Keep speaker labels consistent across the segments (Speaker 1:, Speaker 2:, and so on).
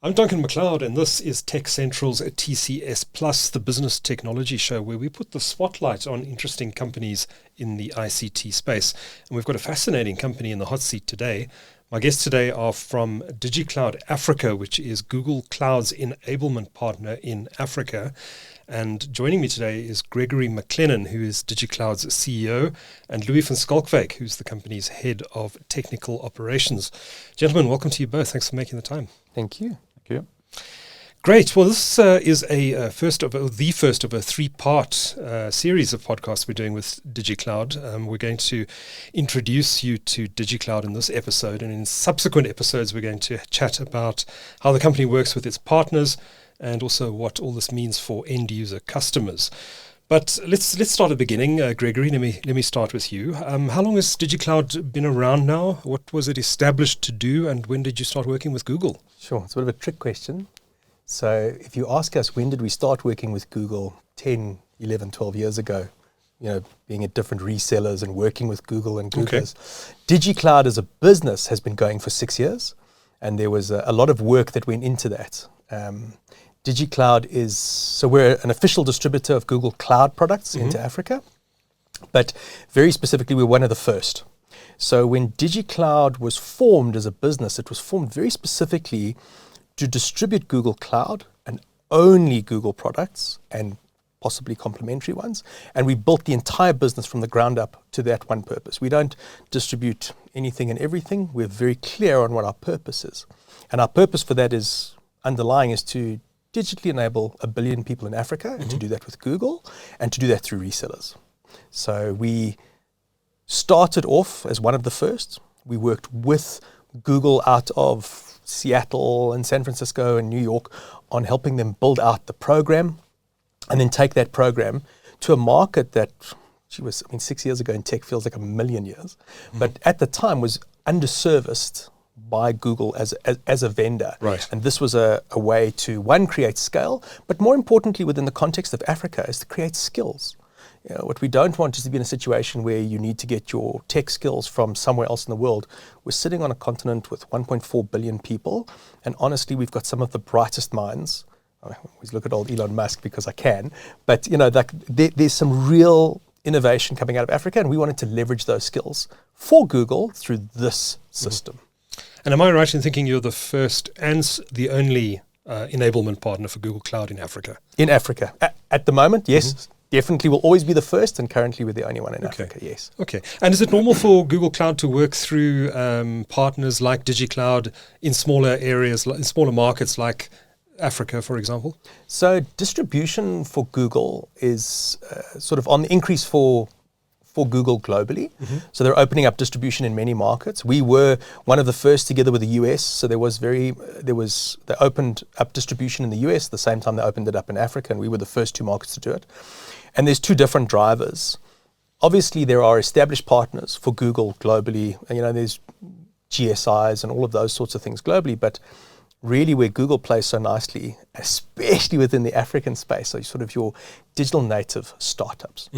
Speaker 1: I'm Duncan McLeod, and this is TechCentral's TCS Plus, the business technology show where we put the spotlight on interesting companies in the ICT space. And we've got a fascinating company in the hot seat today. My guests today are from Digicloud Africa, which is Google Cloud's enablement partner in Africa. And joining me today is Gregory MacLennan, who is Digicloud's CEO, and Louis van Schalkwyk, who's the company's head of technical operations. Gentlemen, welcome to you both. Thanks for making the time.
Speaker 2: Thank you.
Speaker 3: Thank you.
Speaker 1: Great. Well, this is the first of a three-part series of podcasts we're doing with Digicloud. We're going to introduce you to Digicloud in this episode, and in subsequent episodes we're going to chat about how the company works with its partners and also what all this means for end-user customers. But let's start at the beginning. Gregory, let me start with you. How long has Digicloud been around now? What was it established to do, and when did you start working with Google?
Speaker 2: Sure, it's a bit of a trick question. So if you ask us when did we start working with Google 10, 11, 12 years ago, being at different resellers and working with Google and Googlers. Okay. Digicloud as a business has been going for 6 years, and there was a lot of work that went into that. Digicloud so we're an official distributor of Google Cloud products into Africa, but very specifically, we're one of the first. So when Digicloud was formed as a business, it was formed very specifically to distribute Google Cloud and only Google products and possibly complementary ones. And we built the entire business from the ground up to that one purpose. We don't distribute anything and everything. We're very clear on what our purpose is. And our purpose for that is to digitally enable 1 billion people in Africa and to do that with Google and to do that through resellers. So we started off as one of the first. We worked with Google out of Seattle and San Francisco and New York on helping them build out the program and then take that program to a market that, 6 years ago in tech feels like a million years, but at the time was underserviced by Google as a vendor.
Speaker 1: Right. And
Speaker 2: this was a way to, one, create scale, but more importantly within the context of Africa is to create skills. What we don't want is to be in a situation where you need to get your tech skills from somewhere else in the world. We're sitting on a continent with 1.4 billion people, and honestly, we've got some of the brightest minds. I always look at old Elon Musk because I can, but there's some real innovation coming out of Africa, and we wanted to leverage those skills for Google through this system.
Speaker 1: And am I right in thinking you're the first and the only enablement partner for Google Cloud in Africa?
Speaker 2: In Africa. At the moment, yes. Definitely will always be the first, and currently we're the only one in Africa, yes.
Speaker 1: Okay. And is it normal for Google Cloud to work through partners like Digicloud in smaller areas, in smaller markets like Africa, for example?
Speaker 2: So distribution for Google is sort of on the increase for Google globally. So they're opening up distribution in many markets. We were one of the first together with the US. So they opened up distribution in the US at the same time they opened it up in Africa, and we were the first two markets to do it. And there's two different drivers. Obviously, there are established partners for Google globally. There's GSIs and all of those sorts of things globally, but really where Google plays so nicely, especially within the African space, so sort of your digital native startups.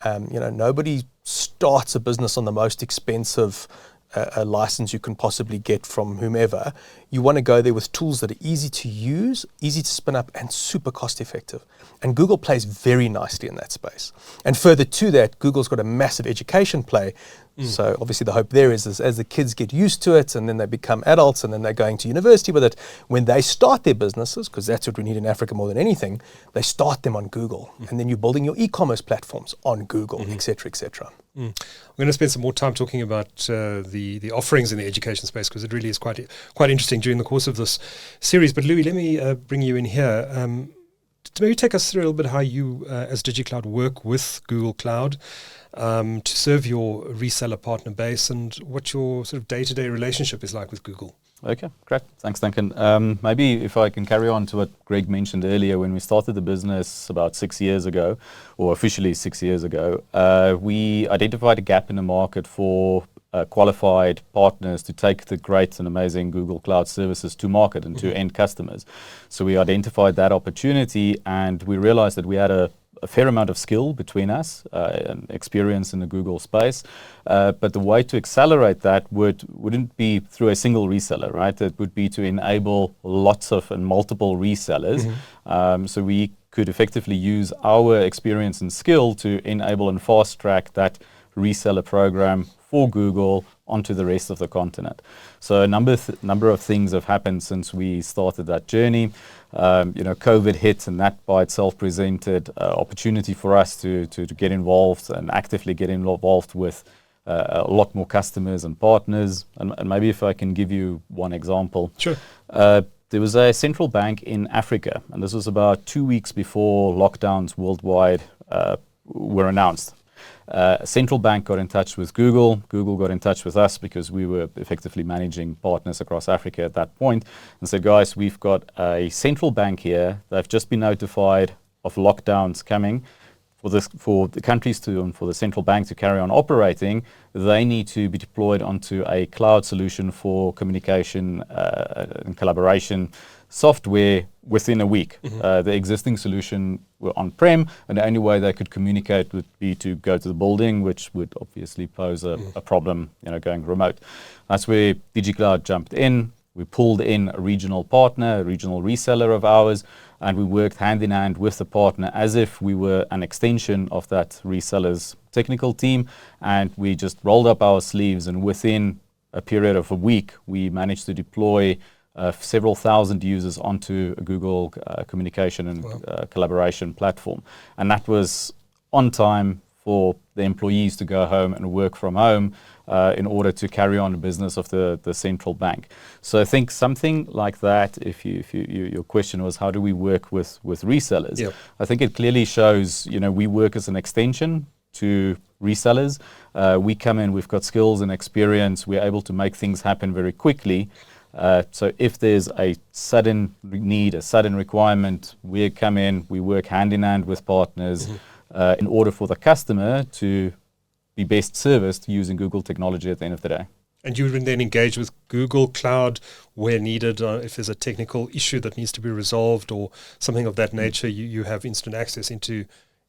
Speaker 2: Nobody starts a business on the most expensive a license you can possibly get from whomever. You want to go there with tools that are easy to use, easy to spin up, and super cost effective. And Google plays very nicely in that space. And further to that, Google's got a massive education play. So obviously the hope there is as the kids get used to it and then they become adults and then they're going to university with it, when they start their businesses, because that's what we need in Africa more than anything, they start them on Google. And then you're building your e-commerce platforms on Google, et cetera, et cetera.
Speaker 1: We're going to spend some more time talking about the offerings in the education space, because it really is quite interesting during the course of this series. But Louis, let me bring you in here. To maybe take us through a little bit how you, as Digicloud, work with Google Cloud to serve your reseller partner base, and what your sort of day-to-day relationship is like with Google.
Speaker 3: Okay, great. Thanks, Duncan. Maybe if I can carry on to what Greg mentioned earlier, when we started the business about 6 years ago, or officially 6 years ago, we identified a gap in the market for qualified partners to take the great and amazing Google Cloud services to market and to end customers. So we identified that opportunity, and we realized that we had a a fair amount of skill between us and experience in the Google space. But the way to accelerate that wouldn't be through a single reseller, right? It would be to enable lots of and multiple resellers. So we could effectively use our experience and skill to enable and fast track that reseller program for Google onto the rest of the continent. So a number of things have happened since we started that journey. COVID hit, and that by itself presented opportunity for us to get involved and actively get involved with a lot more customers and partners. And maybe if I can give you one example.
Speaker 1: Sure.
Speaker 3: There was a central bank in Africa, and this was about 2 weeks before lockdowns worldwide were announced. A central bank got in touch with Google. Google got in touch with us because we were effectively managing partners across Africa at that point, and said, guys, we've got a central bank here. They've just been notified of lockdowns coming. For the countries to and for the central bank to carry on operating, they need to be deployed onto a cloud solution for communication and collaboration software within a week. The existing solution were on-prem, and the only way they could communicate would be to go to the building, which would obviously pose a problem, going remote. That's where Digicloud jumped in. We pulled in a regional partner, a regional reseller of ours, and we worked hand in hand with the partner as if we were an extension of that reseller's technical team. And we just rolled up our sleeves, and within a period of a week, we managed to deploy several thousand users onto a Google communication and collaboration platform. And that was on time for the employees to go home and work from home in order to carry on the business of the central bank. So I think something like that, if your question was how do we work with resellers, I think it clearly shows, we work as an extension to resellers. We come in, we've got skills and experience, we're able to make things happen very quickly. So if there's a sudden need, a sudden requirement, we come in, we work hand in hand with partners in order for the customer to be best serviced using Google technology at the end of the day.
Speaker 1: And you would then engage with Google Cloud where needed. If there's a technical issue that needs to be resolved or something of that nature, you have instant access into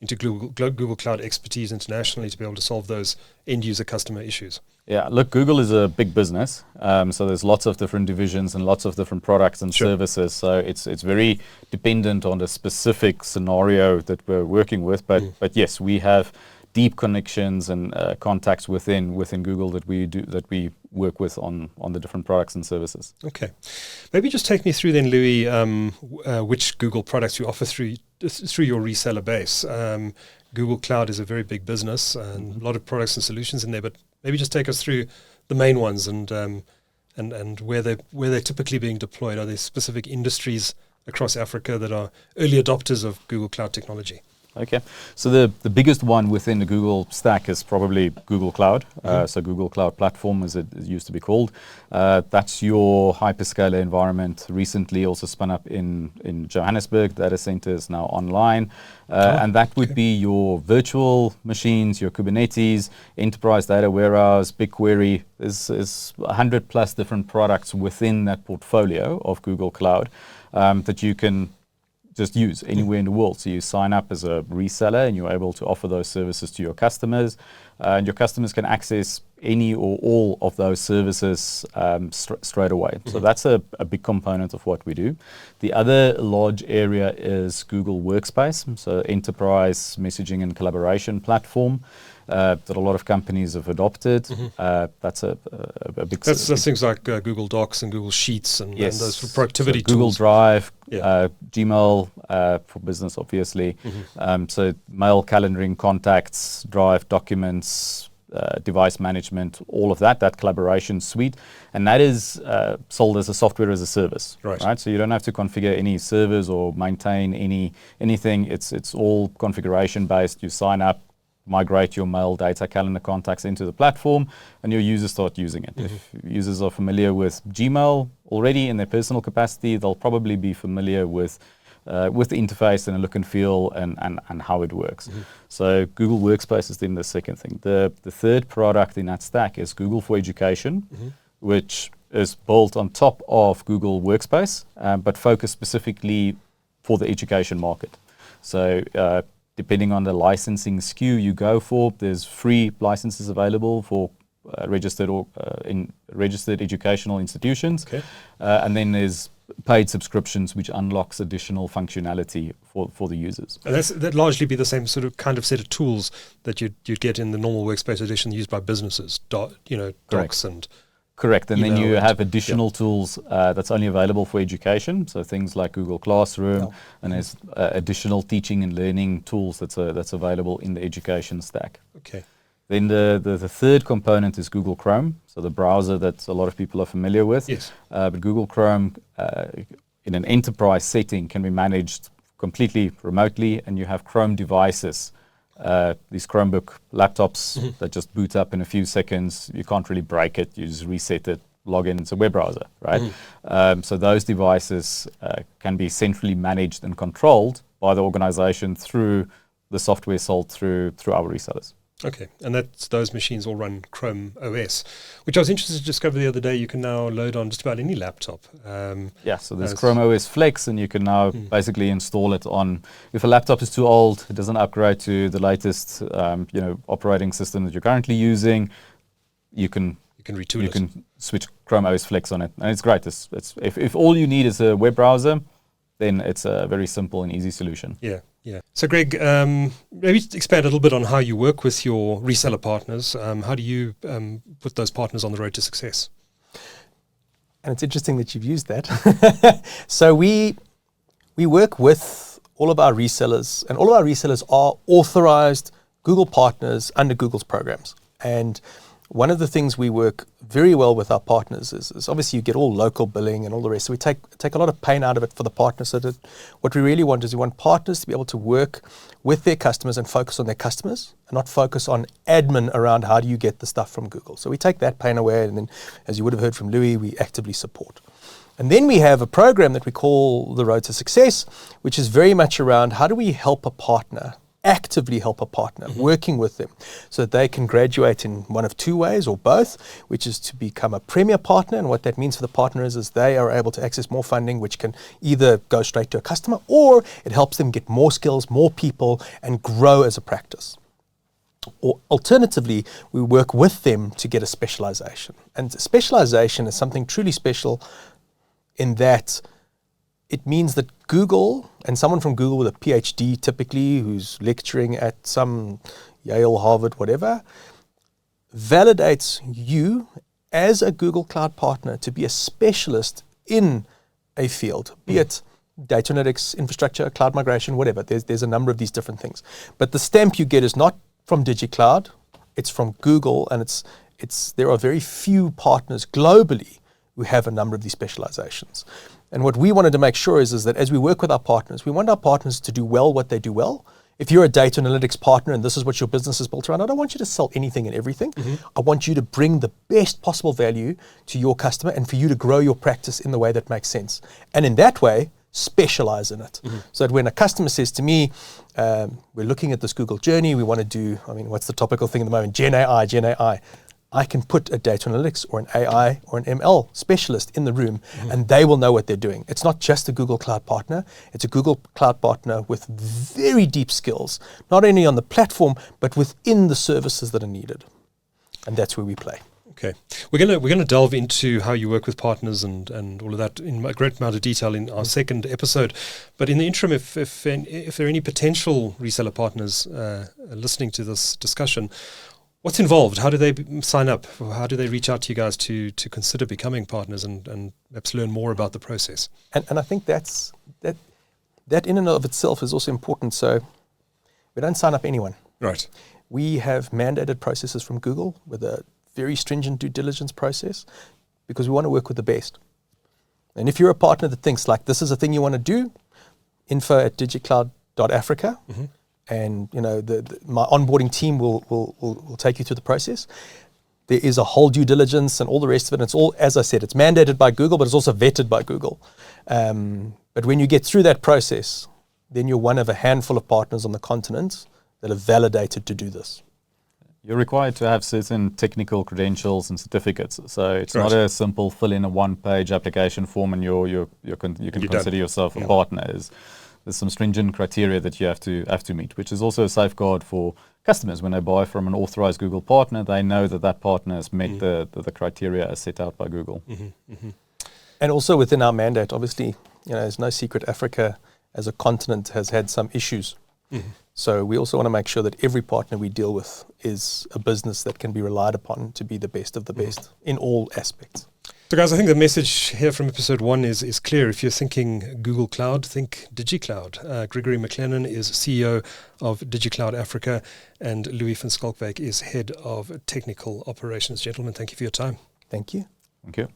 Speaker 1: Google Cloud expertise internationally to be able to solve those end-user customer issues.
Speaker 3: Yeah, look, Google is a big business, so there's lots of different divisions and lots of different products and services. So it's very dependent on the specific scenario that we're working with. But yes, we have deep connections and contacts within Google that we work with on the different products and services. Okay,
Speaker 1: maybe just take me through then, Louis, which Google products you offer through your reseller base. Google Cloud is a very big business and a lot of products and solutions in there, but maybe just take us through the main ones and where they're typically being deployed. Are there specific industries across Africa that are early adopters of Google Cloud technology?
Speaker 3: Okay, so the biggest one within the Google stack is probably Google Cloud. So Google Cloud Platform, as it used to be called. That's your hyperscaler environment. Recently also spun up in Johannesburg. Data center is now online. And that would be your virtual machines, your Kubernetes, enterprise data warehouse, BigQuery. There's 100 plus different products within that portfolio of Google Cloud that you can just use anywhere in the world. So you sign up as a reseller and you're able to offer those services to your customers, and your customers can access any or all of those services straight away. So that's a big component of what we do. The other large area is Google Workspace, so enterprise messaging and collaboration platform that a lot of companies have adopted. That's a big...
Speaker 1: That's things like Google Docs and Google Sheets and those productivity tools.
Speaker 3: Google Drive, Gmail for business, obviously. So mail, calendaring, contacts, Drive, documents, device management, all of that collaboration suite. And that is sold as a software as a service. Right? So you don't have to configure any servers or maintain anything. It's all configuration based. You sign up, migrate your mail, data, calendar, contacts into the platform, and your users start using it. If users are familiar with Gmail already in their personal capacity, they'll probably be familiar with the interface and the look and feel and how it works. So Google Workspace is then the second thing. The third product in that stack is Google for Education, which is built on top of Google Workspace, but focused specifically for the education market. So depending on the licensing SKU you go for, there's free licenses available for registered educational institutions.
Speaker 1: Okay.
Speaker 3: And then there's paid subscriptions, which unlocks additional functionality for the users.
Speaker 1: And that largely be the same sort of kind of set of tools that you'd get in the normal Workspace edition used by businesses, docs and...
Speaker 3: Correct, and then you
Speaker 1: and-
Speaker 3: have additional tools that's only available for education, so things like Google Classroom, and there's additional teaching and learning tools that's available in the education stack.
Speaker 1: Okay.
Speaker 3: Then the third component is Google Chrome, so the browser that a lot of people are familiar with.
Speaker 1: Yes.
Speaker 3: But Google Chrome, in an enterprise setting, can be managed completely remotely, and you have Chrome devices. These Chromebook laptops that just boot up in a few seconds. You can't really break it. You just reset it, log in. It's a web browser, right? So those devices can be centrally managed and controlled by the organization through the software sold through our resellers.
Speaker 1: Okay, and those machines all run Chrome OS, which I was interested to discover the other day. You can now load on just about any laptop.
Speaker 3: So there's Chrome OS Flex, and you can now basically install it on. If a laptop is too old, it doesn't upgrade to the latest, operating system that you're currently using, you can
Speaker 1: retool
Speaker 3: you
Speaker 1: it.
Speaker 3: can switch Chrome OS Flex on it, and it's great. If all you need is a web browser, then it's a very simple and easy solution.
Speaker 1: Yeah. So, Greg, maybe expand a little bit on how you work with your reseller partners. How do you put those partners on the road to success?
Speaker 2: And it's interesting that you've used that. So we work with all of our resellers, and all of our resellers are authorized Google partners under Google's programs. And one of the things we work very well with our partners is obviously you get all local billing and all the rest. So we take a lot of pain out of it for the partners. So that what we really want is we want partners to be able to work with their customers and focus on their customers and not focus on admin around how do you get the stuff from Google. So we take that pain away, and then, as you would have heard from Louis, we actively support. And then we have a program that we call the Road to Success, which is very much around how do we help a partner, actively help a partner, working with them so that they can graduate in one of two ways or both, which is to become a premier partner. And what that means for the partner is they are able to access more funding, which can either go straight to a customer, or it helps them get more skills, more people, and grow as a practice. Or alternatively, we work with them to get a specialization. And specialization is something truly special in that it means that Google, and someone from Google with a PhD typically, who's lecturing at some Yale, Harvard, whatever, validates you as a Google Cloud partner to be a specialist in a field, be it data analytics, infrastructure, cloud migration, whatever. There's a number of these different things. But the stamp you get is not from Digicloud, it's from Google, and there are very few partners globally who have a number of these specializations. And what we wanted to make sure is that as we work with our partners, we want our partners to do well what they do well. If you're a data analytics partner and this is what your business is built around, I don't want you to sell anything and everything. I want you to bring the best possible value to your customer and for you to grow your practice in the way that makes sense. And in that way, specialize in it. So that when a customer says to me, we're looking at this Google journey, we want to do, what's the topical thing at the moment? Gen AI. I can put a data analytics or an AI or an ML specialist in the room, and they will know what they're doing. It's not just a Google Cloud partner. It's a Google Cloud partner with very deep skills, not only on the platform, but within the services that are needed. And that's where we play.
Speaker 1: Okay, we're gonna delve into how you work with partners and all of that in a great amount of detail in our second episode. But in the interim, if there are any potential reseller partners listening to this discussion, what's involved? How do they sign up? How do they reach out to you guys to consider becoming partners and perhaps learn more about the process?
Speaker 2: And I think that in and of itself is also important. So we don't sign up anyone.
Speaker 1: Right.
Speaker 2: We have mandated processes from Google with a very stringent due diligence process because we want to work with the best. And if you're a partner that thinks like this is a thing you want to do, info@digicloud.africa. And my onboarding team will take you through the process. There is a whole due diligence and all the rest of it. And it's all, as I said, it's mandated by Google, but it's also vetted by Google. But when you get through that process, then you're one of a handful of partners on the continent that are validated to do this.
Speaker 3: You're required to have certain technical credentials and certificates. So it's not a simple fill in a one-page application form and you can consider yourself a partner. there's some stringent criteria that you have to meet, which is also a safeguard for customers. When they buy from an authorized Google partner, they know that partner has met the criteria as set out by Google.
Speaker 2: And also within our mandate, obviously, there's no secret Africa as a continent has had some issues. So we also want to make sure that every partner we deal with is a business that can be relied upon to be the best of the best in all aspects.
Speaker 1: So guys, I think the message here from episode 1 is clear. If you're thinking Google Cloud, think Digicloud. Gregory MacLennan is CEO of Digicloud Africa, and Louis van Schalkwyk is Head of Technical Operations. Gentlemen, thank you for your time.
Speaker 2: Thank you.
Speaker 3: Thank you.